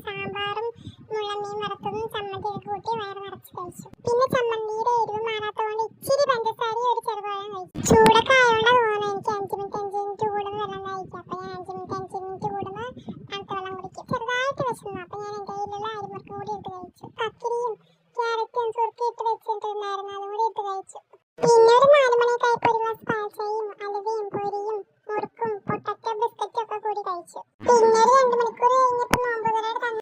സാമ്പാറും മുള്ളമീൻ വറുത്തതും ചമ്മന്തിയൊക്കെ കൂട്ടി വയറ് നിറച്ച് കഴിച്ചു. പിന്നെ ചമ്മന്തിയുടെ എരിവ് മാറാത്തതുകൊണ്ട് ഇച്ചിരി പഞ്ചസാരയും ഒരു ചെറുപഴം കഴിച്ചു. ചൂടൊക്കെ ആയതുകൊണ്ടാണ് തോന്നുന്നത് എനിക്ക് 5 മിനിറ്റ് കൂടുമ്പോൾ വെള്ളം കഴിക്കും. അപ്പൊ ഞാൻ 5 മിനിറ്റ് കൂടുമ്പോൾ തണുത്ത വെള്ളം കുടിക്കും. ചെറുതായിട്ട് വിശന്നു. അപ്പൊ ഞാൻ എൻ്റെ കയ്യിലുള്ള അരിമുറുക്കും കൂടി ഇട്ട് കഴിച്ചു. കക്കിരിയും ക്യാരറ്റും സുറുക്കി ഇട്ട് വെച്ചിട്ടുണ്ടായിരുന്നു, അതും കൂടി ഇട്ട് കഴിച്ചു. പിന്നെ ഒരു 4 മണിയൊക്കെ ആയപ്പോൾ ഒരു ഗ്ലാസ് പാൽച്ചായയും അലുവയും പൊരിയും മുറുക്കും പൊട്ടറ്റോ ബിസ്ക്കറ്റും ഒക്കെ കൂടി കഴിച്ചു. പിന്നെ ഒരു 2 മണിക്കൂർ കഴിഞ്ഞപ്പോൾ നോമ്പുതുറയുടെ